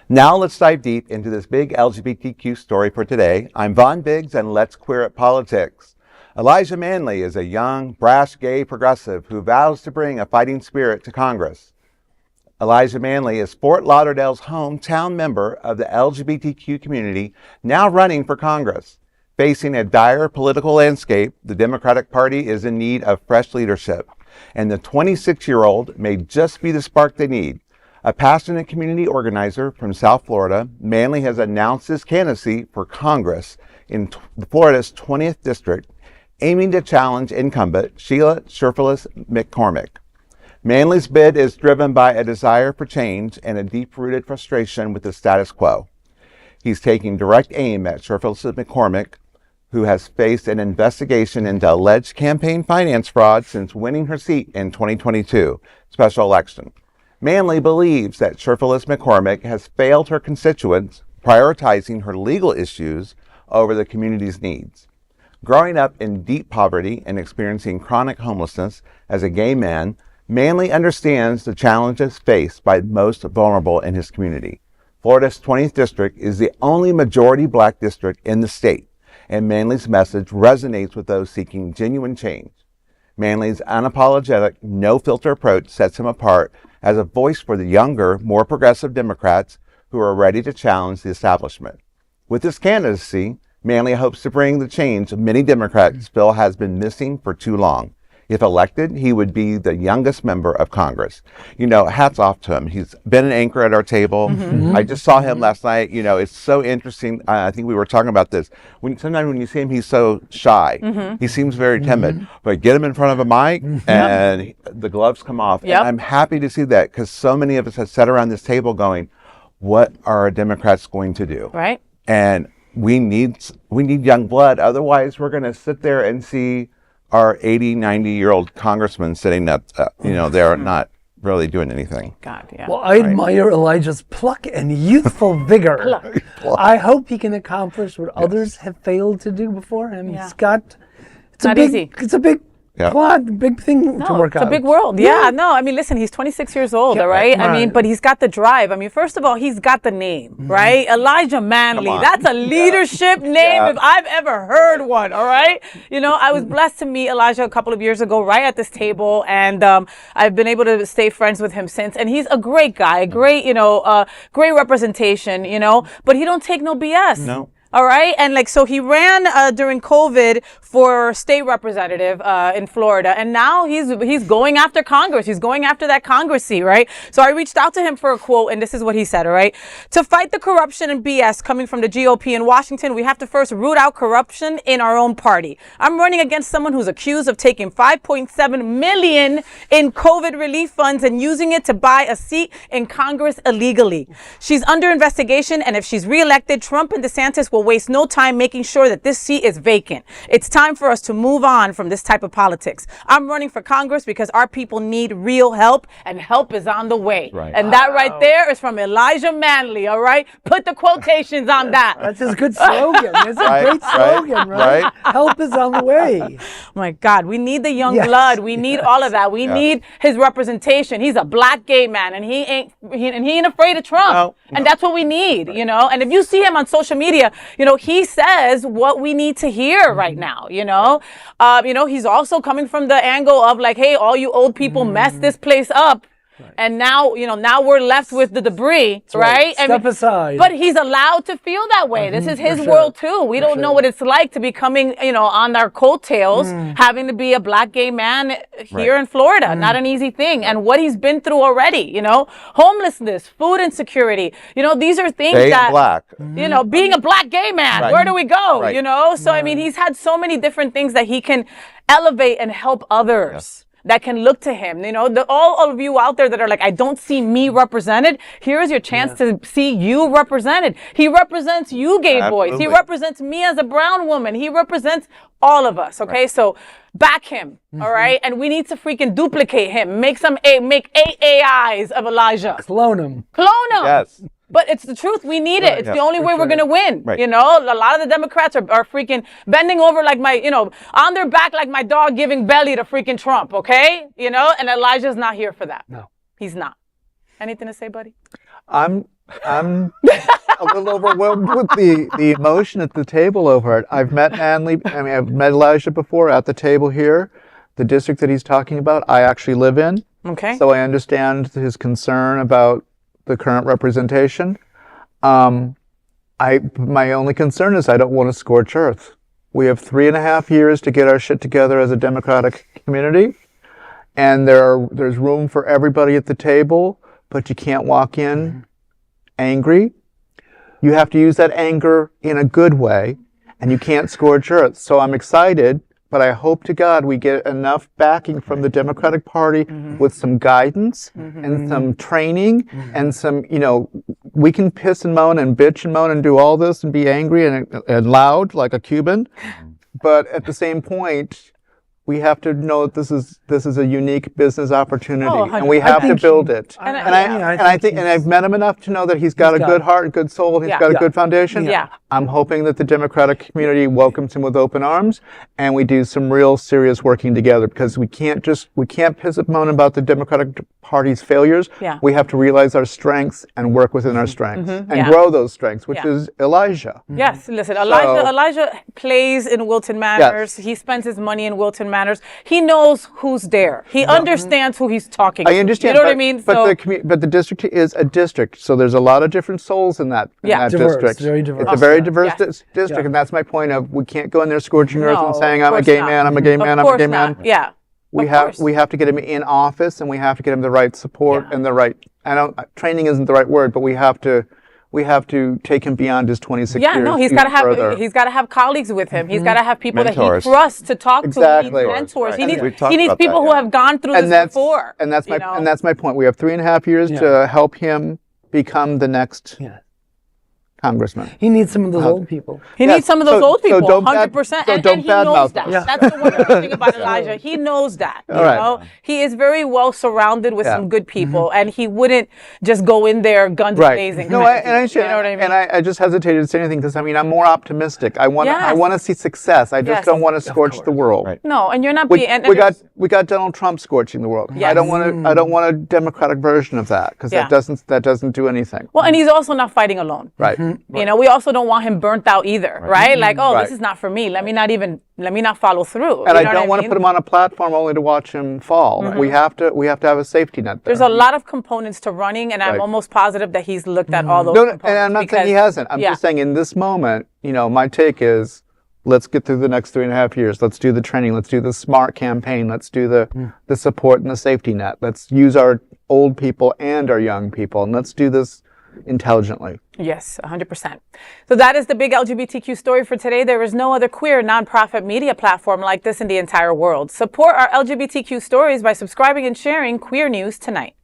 Now let's dive deep into this big LGBTQ story for today. I'm Von Biggs, and let's queer up politics. Elijah Manley is a young, brash, gay progressive who vows to bring a fighting spirit to Congress. Elijah Manley is Fort Lauderdale's hometown member of the LGBTQ community, now running for Congress. Facing a dire political landscape, the Democratic Party is in need of fresh leadership, and the 26-year-old may just be the spark they need. A passionate community organizer from South Florida, Manley has announced his candidacy for Congress in Florida's 20th District, aiming to challenge incumbent Sheila Sherfilis McCormick. Manley's bid is driven by a desire for change and a deep-rooted frustration with the status quo. He's taking direct aim at Sherfilis McCormick, who has faced an investigation into alleged campaign finance fraud since winning her seat in 2022 special election. Manley believes that Sherfilis McCormick has failed her constituents, prioritizing her legal issues over the community's needs. Growing up in deep poverty and experiencing chronic homelessness as a gay man, Manley understands the challenges faced by the most vulnerable in his community. Florida's 20th District is the only majority black district in the state, and Manley's message resonates with those seeking genuine change. Manley's unapologetic, no-filter approach sets him apart as a voice for the younger, more progressive Democrats who are ready to challenge the establishment. With his candidacy, Manley hopes to bring the change many Democrats feel has been missing for too long. If elected, he would be the youngest member of Congress. You know, hats off to him. He's been an anchor at our table. I just saw him last night. You know, it's so interesting. I think we were talking about this. Sometimes when you see him, he's so shy. He seems very timid. But get him in front of a mic and the gloves come off. And I'm happy to see that because so many of us have sat around this table going, what are our Democrats going to do? Right. And we need young blood. Otherwise, we're going to sit there and see our 80, 90-year-old congressman sitting up, they're not really doing anything. God, yeah. Well, I admire Elijah's pluck and youthful vigor. I hope he can accomplish what others have failed to do before him. Yeah. He's got, It's a big plot, big thing to work out. It's a big world. Yeah, no, I mean, listen, he's 26 years old, all right? I mean, but he's got the drive. I mean, first of all, he's got the name, right? Elijah Manley. That's a leadership name if I've ever heard one, all right? You know, I was blessed to meet Elijah a couple of years ago right at this table, and I've been able to stay friends with him since. And he's a great guy, a great, great representation, but he don't take no BS. No. All right. And so he ran during COVID for state representative in Florida. And now he's going after Congress. He's going after that Congress seat. Right. So I reached out to him for a quote. And this is what he said. All right. To fight the corruption and BS coming from the GOP in Washington, we have to first root out corruption in our own party. I'm running against someone who's accused of taking $5.7 million in COVID relief funds and using it to buy a seat in Congress illegally. She's under investigation. And if she's reelected, Trump and DeSantis will waste no time making sure that this seat is vacant. It's time for us to move on from this type of politics. I'm running for Congress because our people need real help, and help is on the way. Right. And that right there is from Elijah Manley, all right? Put the quotations on that. That's a good slogan. It's a great slogan, right? Help is on the way. Oh my God, we need the young blood. We need all of that. We need his representation. He's a black gay man, and he ain't afraid of Trump. No. And that's what we need, And if you see him on social media, he says what we need to hear right now, he's also coming from the angle of like, hey, all you old people messed this place up. Right. And now, now we're left with the debris, right? Step aside. But he's allowed to feel that way. This is his world too. We don't know what it's like to be coming, on our coattails, having to be a black gay man here in Florida. Not an easy thing. And what he's been through already, homelessness, food insecurity, these are things black. Being a black gay man, where do we go? So, I mean, he's had so many different things that he can elevate and help others. That can look to him, all of you out there that are like, I don't see me represented. Here's your chance to see you represented. He represents you gay boys. He represents me as a brown woman. He represents all of us. Okay. Right. So back him. All right. And we need to freaking duplicate him. Make eight AIs of Elijah. Clone him. Yes. But it's the truth. We need it. It's the only way we're going to win. Right. A lot of the Democrats are freaking bending over like on their back like my dog giving belly to freaking Trump. Okay. And Elijah's not here for that. No, he's not. Anything to say, buddy? I'm I'm a little overwhelmed with the emotion at the table over it. I've met Manley. I mean, I've met Elijah before at the table here. The district that he's talking about, I actually live in. Okay. So I understand his concern about the current representation. My only concern is I don't want to scorch earth. We have 3.5 years to get our shit together as a democratic community, and there's room for everybody at the table, but you can't walk in angry. You have to use that anger in a good way, and you can't scorch earth. So I'm excited, but I hope to God we get enough backing from the Democratic Party with some guidance and some training and some, we can piss and moan and bitch and moan and do all this and be angry and loud like a Cuban. But at the same point, we have to know that this is a unique business opportunity, and we have to build it. And I've met him enough to know that he's got a good heart, and good soul, and he's got a good foundation. Yeah. I'm hoping that the Democratic community welcomes him with open arms, and we do some real serious working together, because we can't piss and moan about the Democratic Party's failures. Yeah. We have to realize our strengths and work within our strengths and grow those strengths, which is Elijah. Yes, listen, Elijah plays in Wilton Manors. Yes. He spends his money in Wilton Manors. He knows who's there. He understands who he's talking to. I understand. You know what I mean? But the district is a district, so there's a lot of different souls in that district. Very diverse. It's a very diverse district, and that's my point of we can't go in there scorching earth and saying I'm a gay man, I'm a gay man, I'm a gay man. Yeah. We have to get him in office, and we have to get him the right support and the right. Training isn't the right word, but we have to take him beyond his 26 years. Yeah, no, he's got to have colleagues with him. He's got to have people Mentors. that he trusts to talk to. Exactly. He needs mentors. Right. He needs people who have gone through this before. And that's my point. We have 3.5 years to help him become the next congressman. He needs some of those old people. He needs some of those old people, 100%. And he knows that. Yeah. That's the wonderful thing about Elijah. He knows that. You know? He is very well surrounded with some good people, and he wouldn't just go in there guns blazing. No, I you know what I mean? And I just hesitated to say anything because I'm more optimistic. I want to see success. I just don't want to scorch the world. Right. No, and you're not we being. We got Donald Trump scorching the world. Yes. I don't want a Democratic version of that, because that doesn't do anything. Well, and he's also not fighting alone. Right. We also don't want him burnt out either, right? Like, this is not for me. Let me not follow through. And I don't want to put him on a platform only to watch him fall. We have to have a safety net there. There's a lot of components to running, and I'm almost positive that he's looked at all those components. And I'm not saying he hasn't. I'm just saying in this moment, my take is, let's get through the next 3.5 years. Let's do the training. Let's do the SMART campaign. Let's do the support and the safety net. Let's use our old people and our young people, and let's do this intelligently. Yes, 100%. So that is the big LGBTQ story for today. There is no other queer nonprofit media platform like this in the entire world. Support our LGBTQ stories by subscribing and sharing Queer News Tonight.